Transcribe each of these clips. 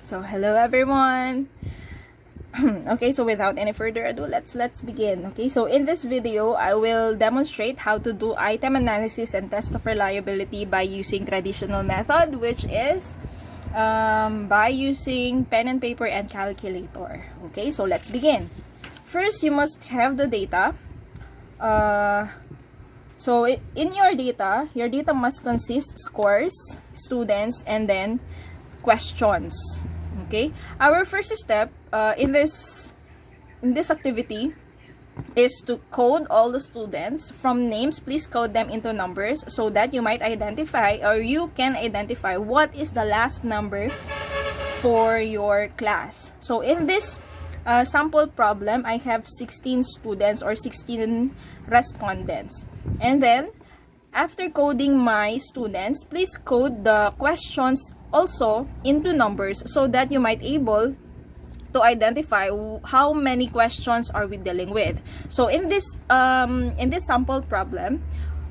So hello everyone. Okay, so without any further ado, let's begin. Okay, so in this video I will demonstrate how to do item analysis and test of reliability by using traditional method, which is by using pen and paper and calculator. Okay, so let's begin. First, you must have the data. So in your data must consist scores, students, and then questions. Okay, our first step in this activity is to code all the students. From names, please code them into numbers so that you might identify, or you can identify, what is the last number for your class. So in this sample problem, I have 16 students or 16 respondents. And then after coding my students, please code the questions also into numbers so that you might able to identify how many questions are we dealing with. So in this sample problem,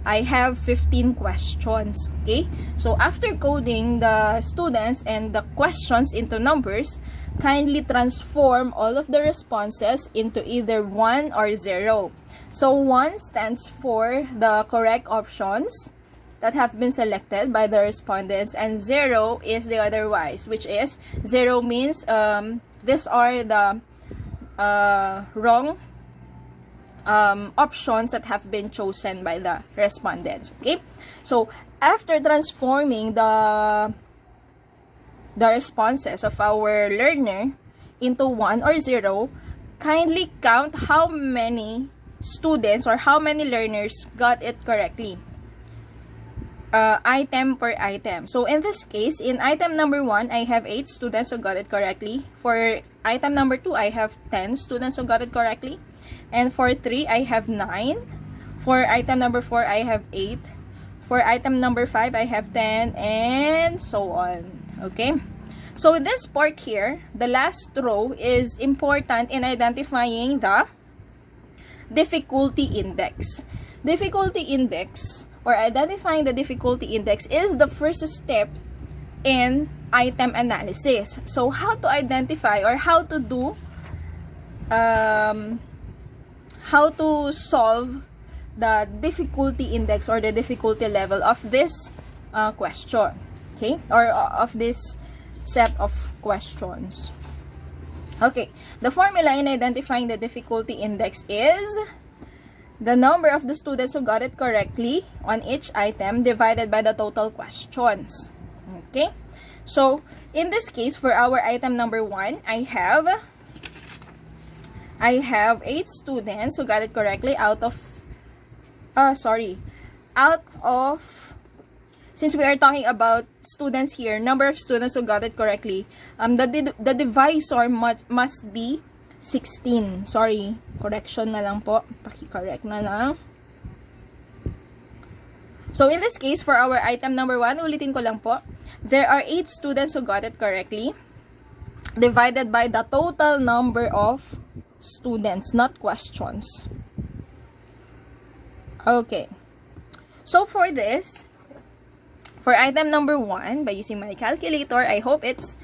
I have 15 questions. Okay, so after coding the students and the questions into numbers, kindly transform all of the responses into either 1 or 0. So 1 stands for the correct options that have been selected by the respondents, and 0 is the otherwise, which is 0 means these are the wrong options that have been chosen by the respondents. Okay, so after transforming the responses of our learner into 1 or 0, kindly count how many students or how many learners got it correctly, item per item. So in this case, in item number 1, I have 8 students who got it correctly. For item number 2, I have 10 students who got it correctly. And for 3, I have 9. For item number 4, I have 8. For item number 5, I have 10, and so on. Okay, so this part here, the last row, is important in identifying the difficulty index. Difficulty index, or identifying the difficulty index, is the first step in item analysis. So how to identify, or how to do how to solve the difficulty index or the difficulty level of this question, okay, or of this set of questions. Okay, the formula in identifying the difficulty index is the number of the students who got it correctly on each item divided by the total questions. Okay, so in this case, for our item number 1, I have 8 students who got it correctly out of since we are talking about students here, number of students who got it correctly, the divisor must be 16. Sorry, correction na lang po. Paki-correct na lang. So in this case, for our item number 1, ulitin ko lang po, there are 8 students who got it correctly divided by the total number of students, not questions. Okay, so for this, for item number 1, by using my calculator, I hope it's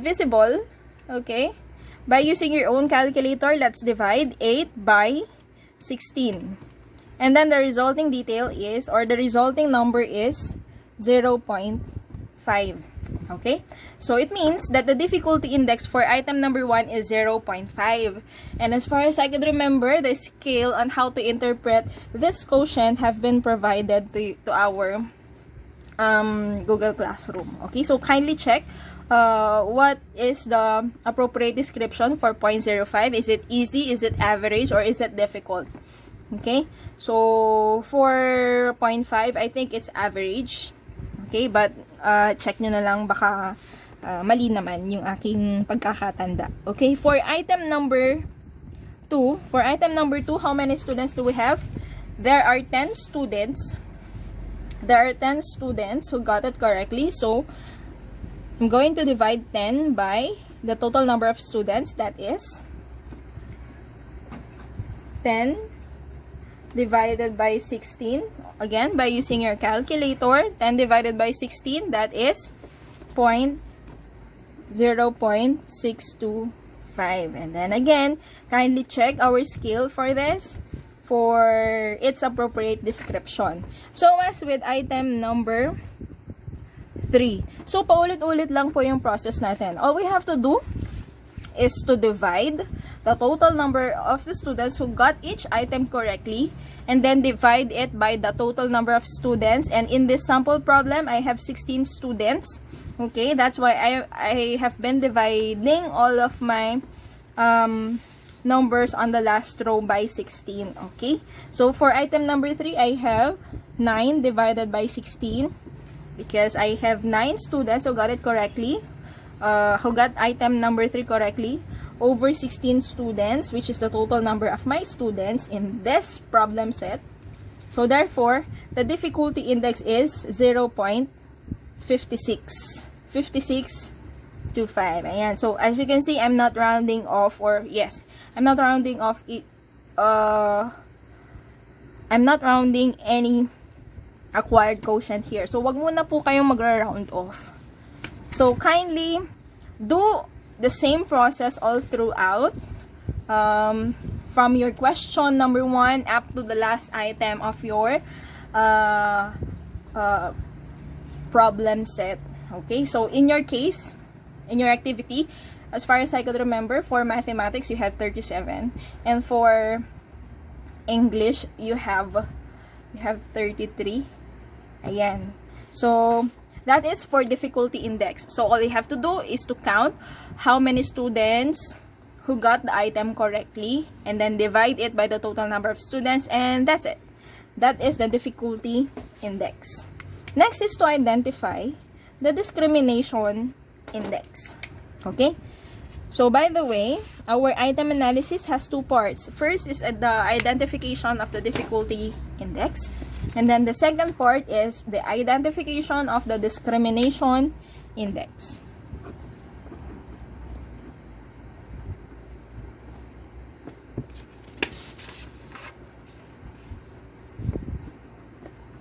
visible. Okay, by using your own calculator, let's divide 8 by 16, and then the resulting detail is, or the resulting number is 0.5. Okay, so it means that the difficulty index for item number 1 is 0.5. And as far as I could remember, the scale on how to interpret this quotient have been provided to our Google Classroom. Okay, so kindly check what is the appropriate description for 0.05. Is it easy, is it average, or is it difficult? Okay, so for 0.5, I think it's average. Okay, but check nyo na lang, baka mali naman yung aking pagkakatanda. Okay, for item number 2, how many students do we have? There are 10 students. There are 10 students who got it correctly. So I'm going to divide 10 by the total number of students, that is 10 divided by 16. Again, by using your calculator, 10 divided by 16, that is 0.05. 0.625. And then again, kindly check our scale for this for its appropriate description. So as with item number 3. So paulit-ulit lang po yung process natin. All we have to do is to divide the total number of the students who got each item correctly, and then divide it by the total number of students. And in this sample problem, I have 16 students. Okay, that's why I have been dividing all of my numbers on the last row by 16. Okay, so for item number 3, I have 9 divided by 16 because I have 9 students who got it correctly, who got item number 3 correctly, over 16 students, which is the total number of my students in this problem set. So therefore, the difficulty index is 0.56. 5625. Ayan. So as you can see, I'm not rounding off, or yes, I'm not rounding off it. I'm not rounding any acquired quotient here. So wag muna po kayong magra-round off. So kindly do the same process all throughout, from your question number 1 up to the last item of your problem set. Okay, so in your case, in your activity, as far as I could remember, for mathematics you have 37, and for English you have 33. Ayan. So that is for difficulty index. So all you have to do is to count how many students who got the item correctly, and then divide it by the total number of students, and that's it. That is the difficulty index. Next is to identify the discrimination index. Okay? So by the way, our item analysis has 2 parts. First is the identification of the difficulty index, and then the second part is the identification of the discrimination index.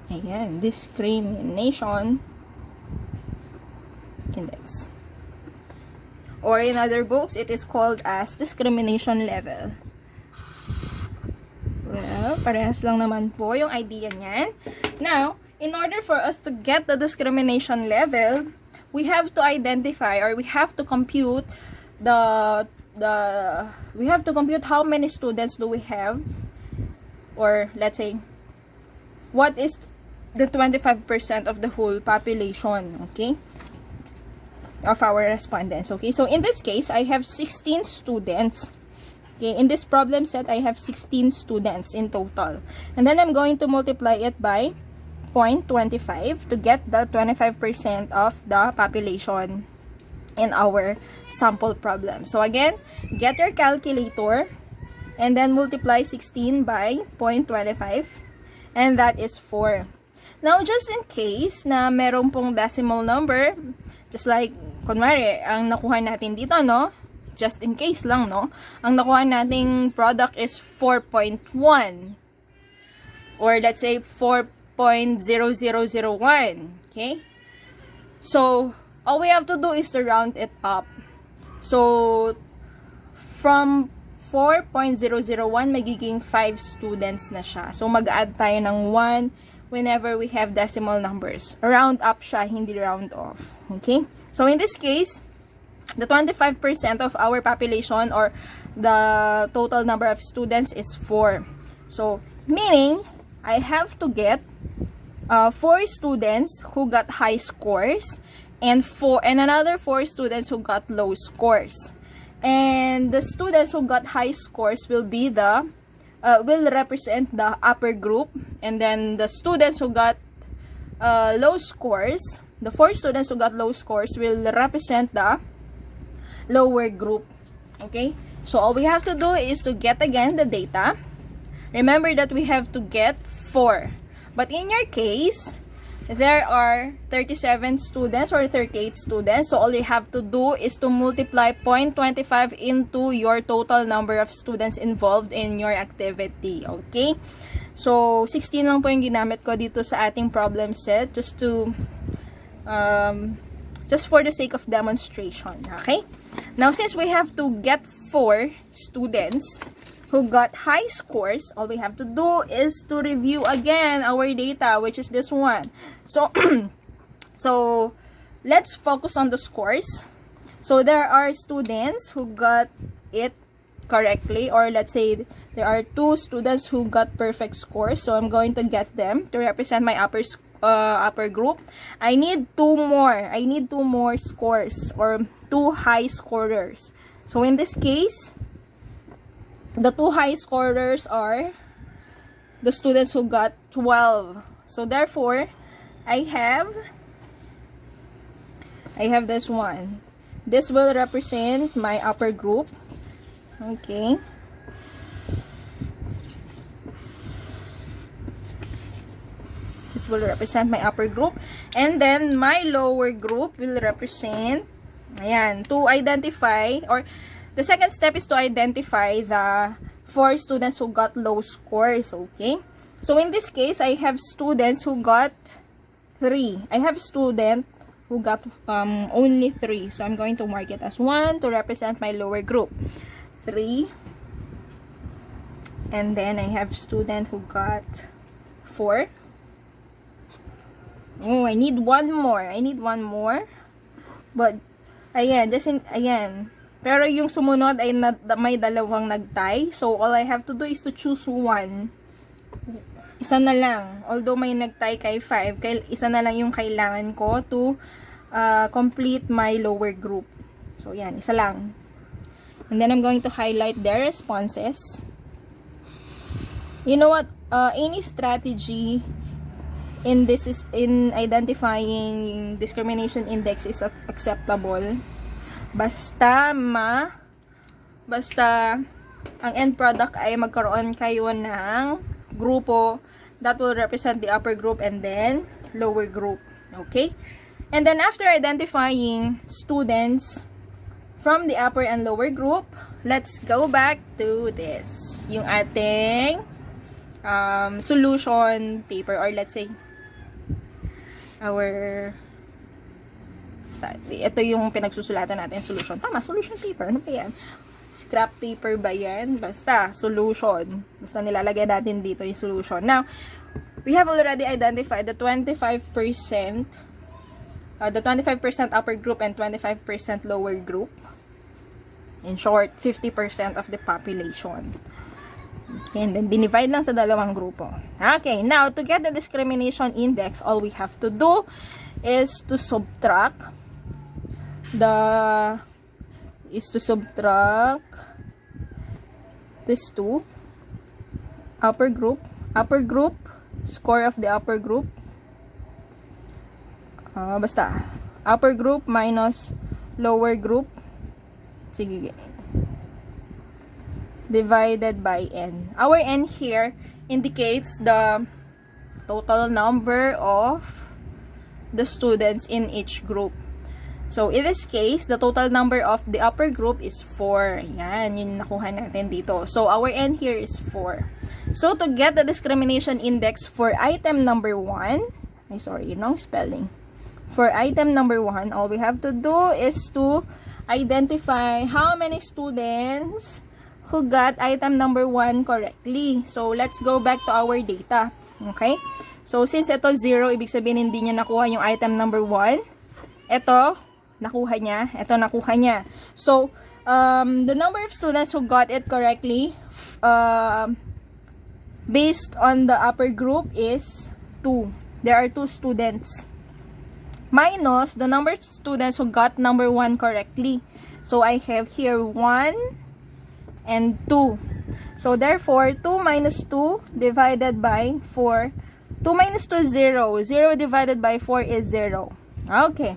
Ayan, discrimination index. Or in other books, it is called as discrimination level. Well, parehas lang naman po yung idea niyan. Now, in order for us to get the discrimination level, we have to identify, or we have to compute we have to compute how many students do we have, or let's say, what is the 25% of the whole population, okay, of our respondents. Okay, so in this case, I have 16 students. Okay, in this problem set, I have 16 students in total. And then I'm going to multiply it by 0.25 to get the 25% of the population in our sample problem. So again, get your calculator and then multiply 16 by 0.25, and that is 4. Now, just in case na meron pong decimal number, just like, kunwari, ang nakuha natin dito, no? Just in case lang, no? Ang nakuha nating product is 4.1. Or let's say 4.0001. Okay? So, all we have to do is to round it up. So, from 4.001, magiging 5 students na siya. So, mag-add tayo ng 1 whenever we have decimal numbers. Round up siya, hindi round off. Okay? So, in this case, the 25% of our population, or the total number of students, is 4. So, meaning, I have to get 4 students who got high scores, and another 4 students who got low scores. And the students who got high scores will be will represent the upper group, and then the students who got low scores, the 4 students who got low scores, will represent the lower group. Okay, so all we have to do is to get again the data. Remember that we have to get 4, but in your case, there are 37 students or 38 students, so all you have to do is to multiply 0.25 into your total number of students involved in your activity. Okay, so 16 lang po yung ginamit ko dito sa ating problem set, just to just for the sake of demonstration. Okay? Now, since we have to get 4 students who got high scores, all we have to do is to review again our data, which is this one. So, so let's focus on the scores. So there are students who got it correctly, or let's say there are 2 students who got perfect scores. So I'm going to get them to represent my upper group. I need 2 more. I need 2 more scores, or 2 high scorers. So in this case, the 2 high scorers are the students who got 12. So therefore, I have this one. This will represent my upper group. Okay. This will represent my upper group. And then my lower group will represent, ayan, to identify, or the second step is to identify the 4 students who got low scores. Okay. So in this case, I have students who got 3. I have student who got only 3. So I'm going to mark it as 1 to represent my lower group. 3. And then I have student who got 4. Oh, I need 1 more. I need 1 more. But, ayan, ayan. Pero yung sumunod ay may dalawang nag-tie. So, all I have to do is to choose 1. Isa na lang. Although may nag-tie kay 5, isa na lang yung kailangan ko to complete my lower group. So, yan. Isa lang. And then, I'm going to highlight their responses. You know what? Any strategy in identifying discrimination index is acceptable. Basta ang end product ay magkaroon kayo ng grupo that will represent the upper group and then lower group. Okay? And then after identifying students from the upper and lower group, let's go back to this. Yung ating solution paper, or let's say ito yung pinagsusulatan natin, solution. Tama, solution paper. Ano ba yan? Scrap paper ba yan? Basta, solution. Basta nilalagay natin dito yung solution. Now, we have already identified the 25% upper group and 25% lower group. In short, 50% of the population. Okay, and then dinivide lang sa dalawang grupo. Okay, now to get the discrimination index, all we have to do is to subtract these 2, upper group, score of the upper group, basta upper group minus lower group, sige, divided by n. Our n here indicates the total number of the students in each group. So, in this case, the total number of the upper group is 4. Yan, yun nakuha natin dito. So, our n here is 4. So, to get the discrimination index for item number 1, wrong spelling. For item number 1, all we have to do is to identify how many students who got item number 1 correctly. So, let's go back to our data. Okay? So, since ito 0, ibig sabihin hindi niya nakuha yung item number 1. Ito, nakuha niya. Ito, nakuha niya. So, the number of students who got it correctly based on the upper group is 2. There are 2 students. Minus the number of students who got number 1 correctly. So, I have here 1 and 2. So, therefore, 2 minus 2 divided by 4. 2 minus 2 is 0. 0 divided by 4 is 0. Okay.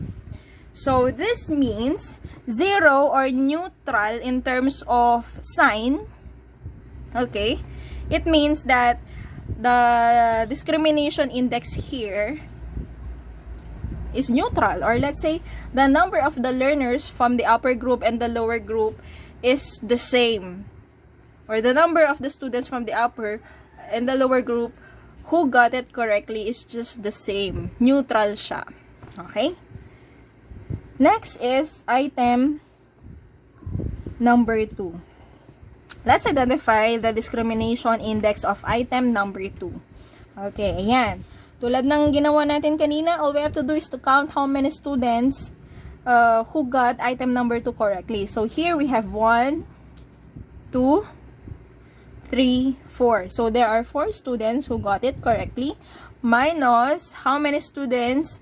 So, this means 0 or neutral in terms of sign. Okay. It means that the discrimination index here is neutral. Or let's say, the number of the learners from the upper group and the lower group is the same. Or the number of the students from the upper and the lower group who got it correctly is just the same. Neutral siya. Okay? Next is item number 2. Let's identify the discrimination index of item number 2. Okay, ayan. Tulad ng ginawa natin kanina, all we have to do is to count how many students who got item number 2 correctly. So here we have 1, 2, 3, 4. So there are 4 students who got it correctly, minus how many students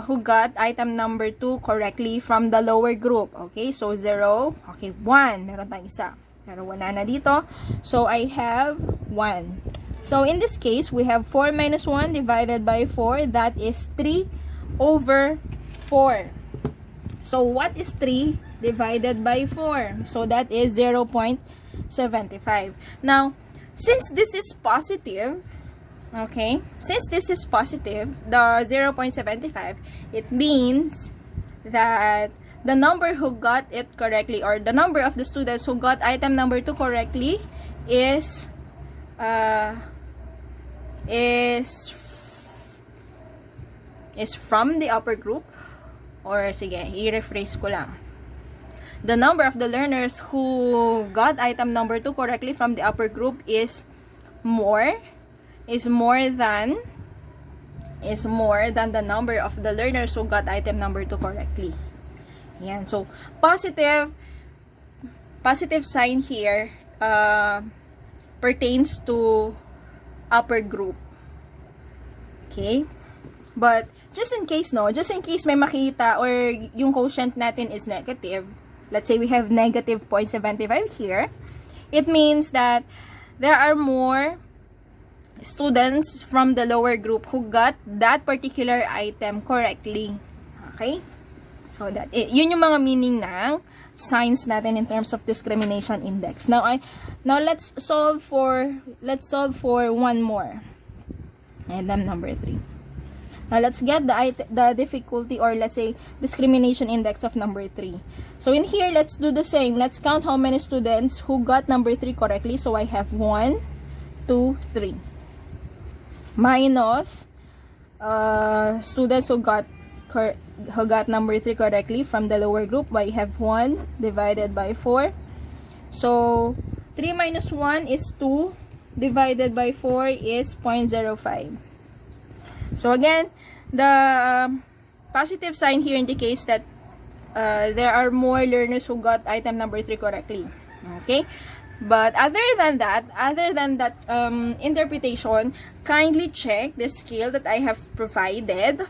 who got item number 2 correctly from the lower group. Okay, so 0. Okay, 1. Meron tayong isa. Pero wala na dito. So I have 1. So in this case, we have 4 minus 1 divided by 4. That is 3 over 4. So what is 3 divided by 4? So that is 0.75. Now, since this is positive, okay, since this is positive, the 0.75, it means that the number who got it correctly, or the number of the students who got item number 2 correctly is from the upper group, or sige, i-rephrase ko lang. The number of the learners who got item number 2 correctly from the upper group is more than the number of the learners who got item number 2 correctly. Yan. So, positive sign here pertains to upper group. Okay? But, just in case may makita or yung quotient natin is negative, let's say we have negative 0.75 here, it means that there are more students from the lower group who got that particular item correctly. Okay? So that yun yung mga meaning ng signs natin in terms of discrimination index. Now let's solve for one more. Item number 3. Now let's get the difficulty, or let's say discrimination index of number 3. So in here, let's do the same. Let's count how many students who got number 3 correctly. So I have 1, 2, 3. Minus students who got number 3 correctly from the lower group. I have 1 divided by 4. So 3 minus 1 is 2 divided by 4 is 0.05. So again, the positive sign here indicates that there are more learners who got item number 3 correctly. Okay? But other than that interpretation, kindly check the scale that I have provided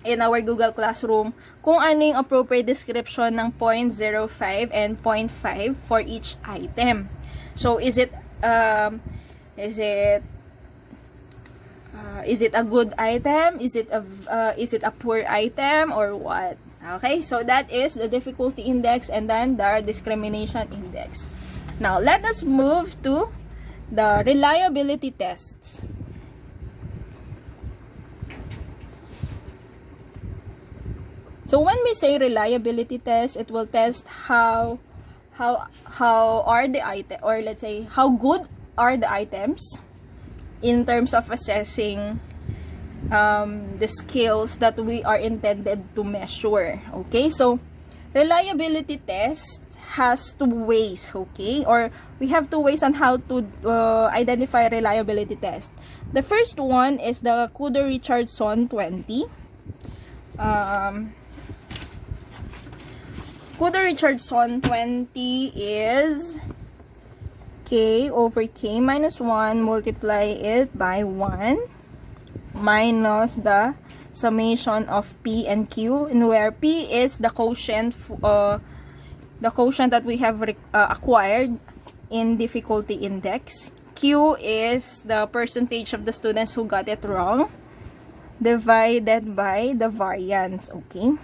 in our Google Classroom kung ano yung appropriate description ng 0.05 and 0.5 for each item. So is it a good item? Is it a poor item, or what? Okay, so that is the difficulty index and then the discrimination index. Now let us move to the reliability tests. So when we say reliability test, it will test how are the item, or let's say how good are the items in terms of assessing the skills that we are intended to measure. Okay, so reliability test has 2 ways. Okay, or we have 2 ways on how to identify reliability test. The first one is the Kuder-Richardson 20. Kuder-Richardson 20 is K over K minus 1, multiply it by 1 minus the summation of P and Q, and where P is the quotient that we have acquired in difficulty index. Q is the percentage of the students who got it wrong divided by the variance. Okay,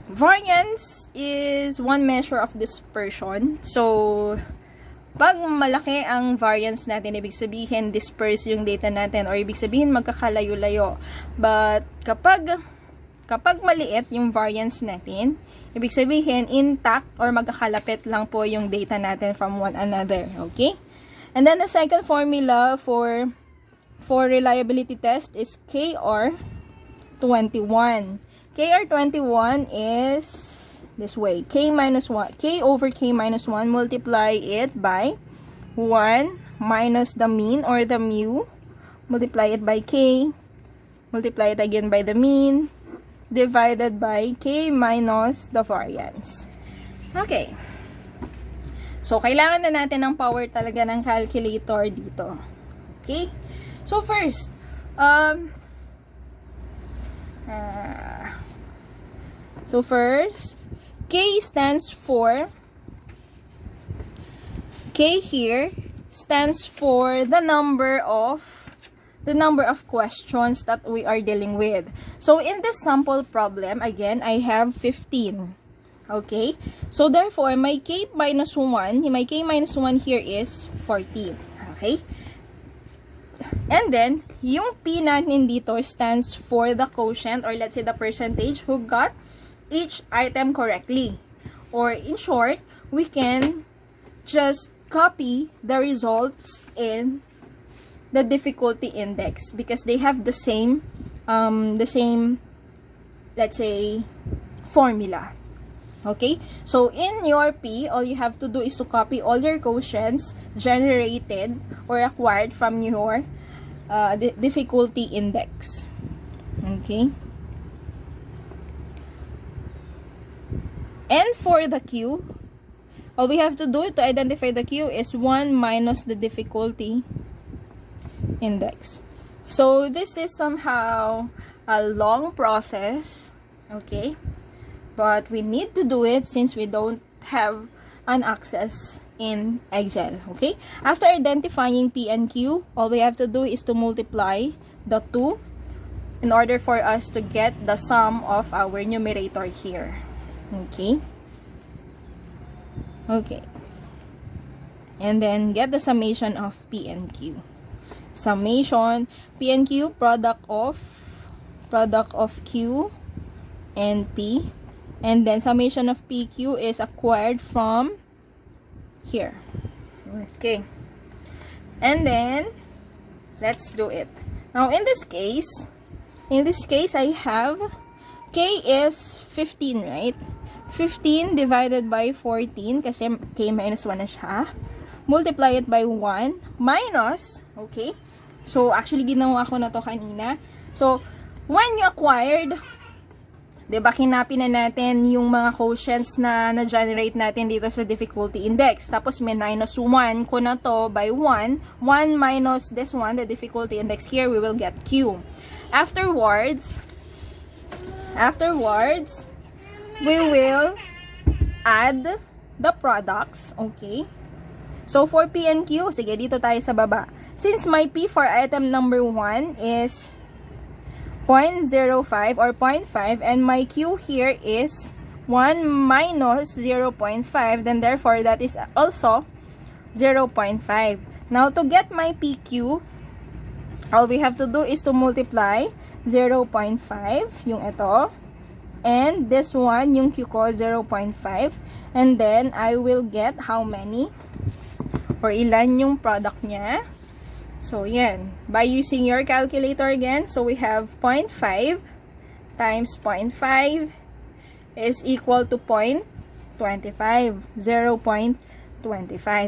variance is one measure of dispersion. So pag malaki ang variance natin, ibig sabihin disperse yung data natin, or ibig sabihin magkakalayo-layo. But kapag maliit yung variance natin, ibig sabihin intact or magkakalapit lang po yung data natin from one another. Okay? And then the second formula for reliability test is KR 21. KR21 is this way. K over K minus 1, multiply it by 1 minus the mean or the mu, multiply it by K, multiply it again by the mean, divided by K minus the variance. Okay. So, kailangan na natin ng power talaga ng calculator dito. Okay? So, first, K here stands for the number of questions that we are dealing with. So, in this sample problem, again, I have 15. Okay? So, therefore, my K minus 1 here is 14. Okay? And then, yung P natin dito stands for the quotient or let's say the percentage who got each item correctly. Or in short, we can just copy the results in the difficulty index because they have the same, let's say, formula. Okay? So, in your P, all you have to do is to copy all your quotients generated or acquired from your difficulty index. Okay? And for the Q, all we have to do to identify the Q is 1 minus the difficulty index. So, this is somehow a long process. Okay? But we need to do it since we don't have an access in Excel. Okay? After identifying P and Q, all we have to do is to multiply the two in order for us to get the sum of our numerator here. Okay? Okay. And then get the summation of P and Q. Summation P and Q, product of Q and P. And then summation of PQ is acquired from here. Okay. And then let's do it. Now in this case I have K is 15, right? 15 divided by 14 kasi K minus 1 na siya. Multiply it by 1 minus, okay? So actually ginawa ko na to kanina. So when you acquired, diba, kinapin na natin yung mga quotients na na-generate natin dito sa difficulty index. Tapos, may minus 1 ko na to by 1. 1 minus this one, the difficulty index here, we will get Q. Afterwards, we will add the products. Okay? So, for P and Q, sige, dito tayo sa baba. Since my P for item number 1 is 0.05 or 0.5 and my Q here is 1 minus 0.5, then therefore that is also 0.5. Now to get my PQ, all we have to do is to multiply 0.5 yung ito and this one yung Q ko 0.5, and then I will get how many or ilan yung product niya. So, yan. By using your calculator again, so we have 0.5 times 0.5 is equal to 0.25. 0.25.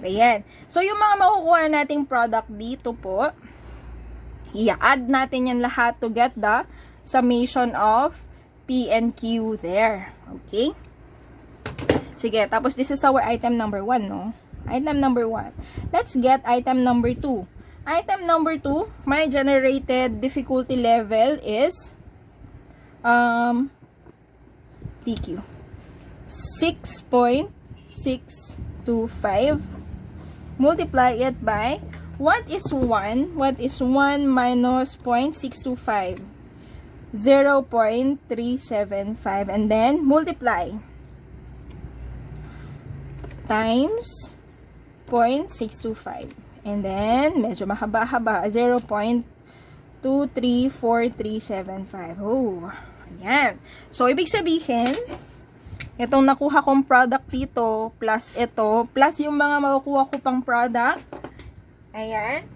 Ayan. So, yung mga makukuha nating product dito po, i-add natin yan lahat to get the summation of P and Q there. Okay? Sige, tapos this is our item number 1, no? Item number 1. Let's get item number 2. Item number 2, my generated difficulty level is PQ 6.625. Multiply it by what is 1? What is 1 minus 0.625? 0.375, and then multiply times 0.625. And then, medyo mahaba-haba, 0.234375. Oh, ayan. So, ibig sabihin, itong nakuha kong product dito, plus ito, plus yung mga makukuha ko pang product, ayan,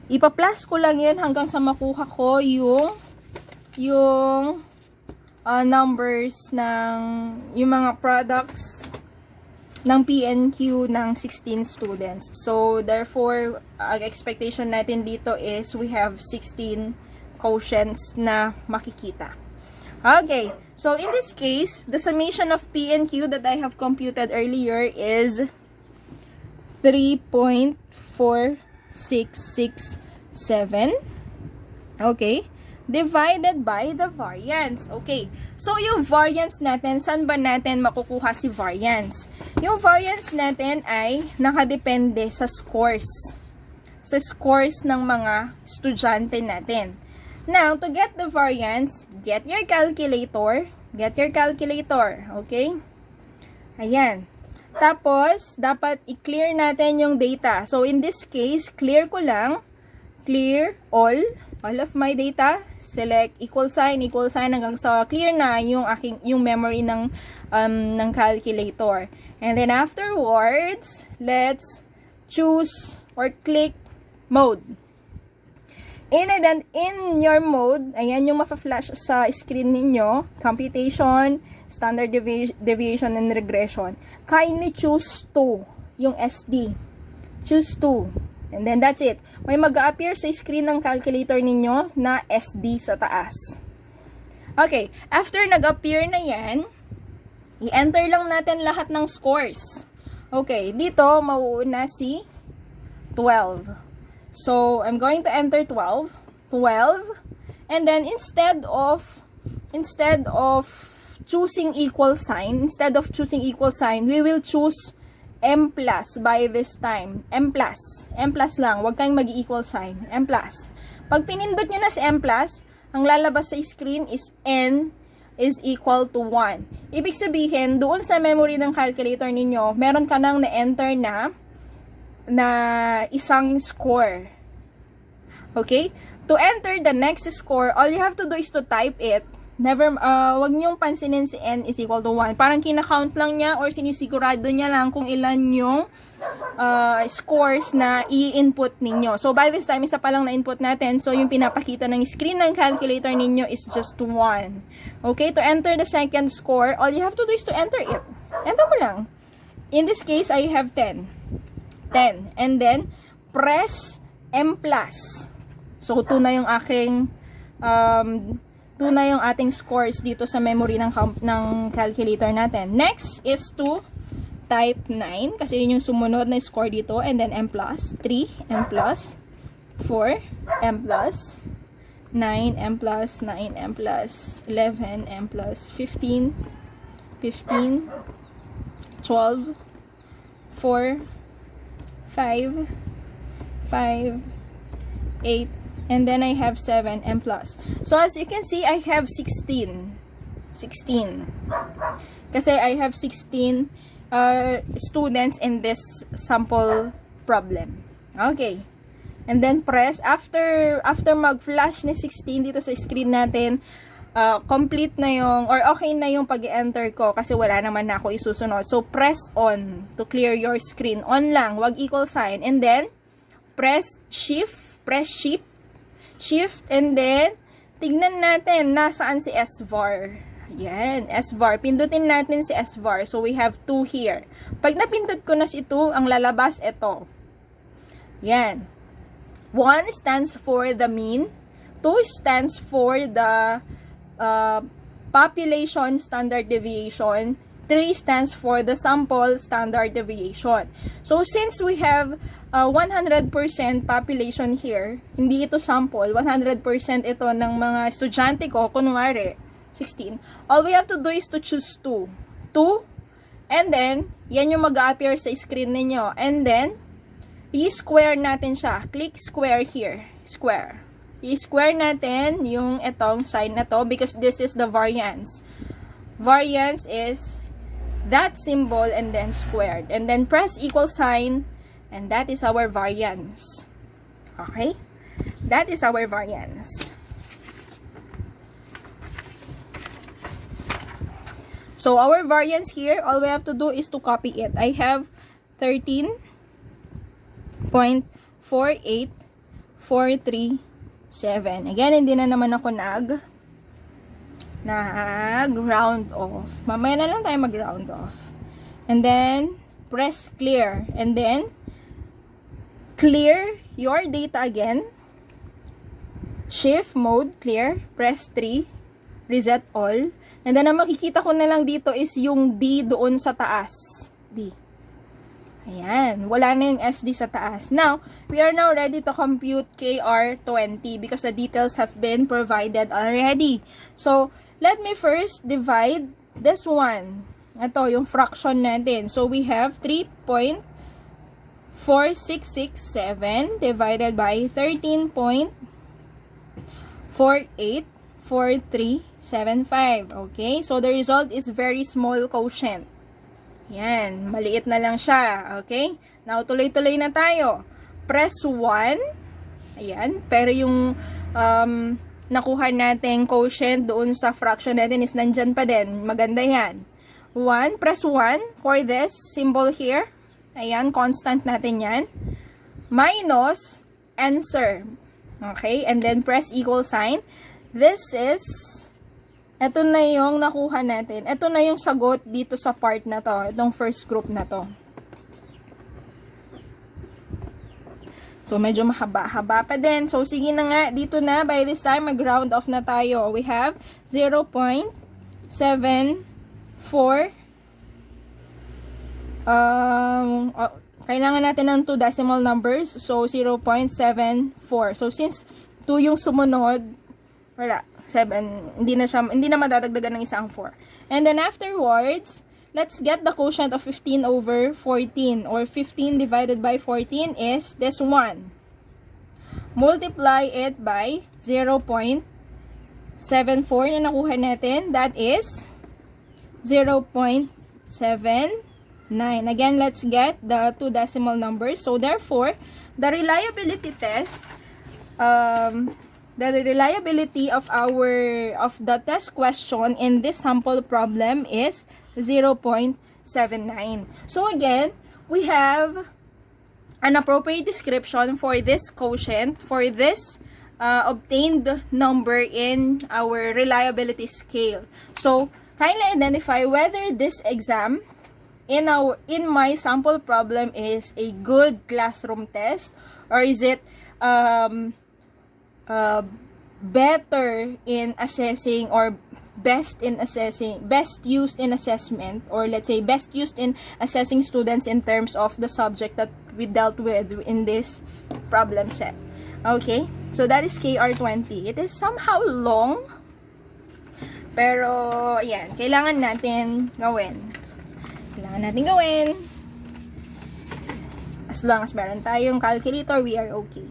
ipa-plus ko lang yun hanggang sa makuha ko yung yung numbers ng yung mga products ng PNQ ng 16 students. So, therefore, ang expectation natin dito is we have 16 quotients na makikita. Okay, so in this case, the summation of PNQ that I have computed earlier is 3.4667. Okay, divided by the variance. Okay, so yung variance natin, saan ba natin makukuha si variance? Yung variance natin ay nakadepende sa scores. Sa scores ng mga estudyante natin. Now, to get the variance, get your calculator. Get your calculator. Okay? Ayan. Tapos, dapat i-clear natin yung data. So, in this case, clear ko lang. Clear all of my data. Select equal sign hanggang sa clear na yung memory ng calculator. And then afterwards, let's choose or click mode. In your mode, ayan yung mafa-flash sa screen ninyo, computation, standard deviation, and regression. Kindly choose 2, yung SD. Choose 2. And then that's it. May mag-appear sa screen ng calculator ninyo na SD sa taas. Okay, after nag-appear na yan, i-enter lang natin lahat ng scores. Okay, dito mauuna si 12. So, I'm going to enter 12, and then instead of choosing equal sign, we will choose M plus by this time. M plus lang, wag kayong mag-equal sign. M plus. Pag pinindot nyo na si M plus, ang lalabas sa screen is N is equal to 1. Ibig sabihin, doon sa memory ng calculator ninyo, meron ka nang na-enter na isang score. Okay? To enter the next score, all you have to do is to type it. Wag niyong pansinin si N is equal to 1. Parang kinakount lang niya or sinisigurado niya lang kung ilan yung scores na i-input ninyo. So, by this time, isa pa lang na-input natin. So, yung pinapakita ng screen ng calculator ninyo is just 1. Okay? To enter the second score, all you have to do is to enter it. Enter mo lang. In this case, I have 10. And then press M+. So 2 na yung aking 2 na yung ating scores dito sa memory ng calculator natin. Next is to type 9 kasi yun yung sumunod na score dito, and then M+, 3, M+, 4, M+, 9, M+, 9, M+, 11, M+, 15, 12, 4, 5, 8, and then I have 7 M+. So as you can see, I have 16. Kasi I have 16 students in this sample problem. Okay. And then press, after mag-flash ni 16 dito sa screen natin, complete na yung, or okay na yung pag-enter ko kasi wala naman na ako isusunod. So, press on to clear your screen. On lang, wag equal sign. And then, press shift, and then, tignan natin nasaan si SVAR. Yan, SVAR. Pindutin natin si SVAR. So, we have 2 here. Pag napindot ko na si 2, ang lalabas, ito. Yan. 1 stands for the mean. 2 stands for the population standard deviation. 3 stands for the sample standard deviation. So, since we have 100% population here, hindi ito sample, 100% ito ng mga estudyante ko, kunwari, 16, all we have to do is to choose 2. 2, and then, yan yung mag-appear sa screen ninyo. And then, i-square natin siya. Click square here. Square. I-square natin yung etong sign na to because this is the variance. Variance is that symbol and then squared. And then press equal sign, and that is our variance. Okay? That is our variance. So, our variance here, all we have to do is to copy it. I have 13.48437. Again, hindi na naman ako nag-round off. Mamaya na lang tayo mag-round off. And then, press clear. And then, clear your data again. Shift mode, clear. Press 3. Reset all. And then, ang makikita ko na lang dito is yung D doon sa taas. D. Ayan. Wala na yung SD sa taas. Now, we are now ready to compute KR20 because the details have been provided already. So, let me first divide this one. Ito, yung fraction natin. So, we have 3.4667 divided by 13.484375. Okay? So, the result is very small quotient. Yan. Maliit na lang siya. Okay? Now, tuloy-tuloy na tayo. Press 1. Ayan. Pero yung nakuha natin quotient doon sa fraction natin is nandyan pa din. Maganda yan. 1, press 1 for this symbol here. Ayan, constant natin yan. Minus answer. Okay, and then press equal sign. This is, ito na yung nakuha natin. Ito na yung sagot dito sa part na to. Itong first group na to. So, medyo mahaba-haba pa din. So, sige na nga. Dito na, by this time, mag-round off na tayo. We have 0.74. Kailangan natin ng 2 decimal numbers. So, 0.74. So, since 2 yung sumunod, wala. 7. Hindi na madadagdagan ng isang 4. And then, afterwards, let's get the quotient of 15 over 14, or 15 divided by 14 is this one. Multiply it by 0.74 na nakuha natin. That is 0.79. Again, let's get the 2 decimal numbers. So, therefore, the reliability test, the reliability of the test question in this sample problem is 0.79. So again, we have an appropriate description for this quotient, for this obtained number in our reliability scale. So, kindly identify whether this exam in my sample problem is a good classroom test, or is it better in assessing, or best used in assessment, or let's say best used in assessing students in terms of the subject that we dealt with in this problem set. Okay, so that is KR20. It is somehow long, pero yan, kailangan natin gawin. As long as meron tayong calculator, we are okay.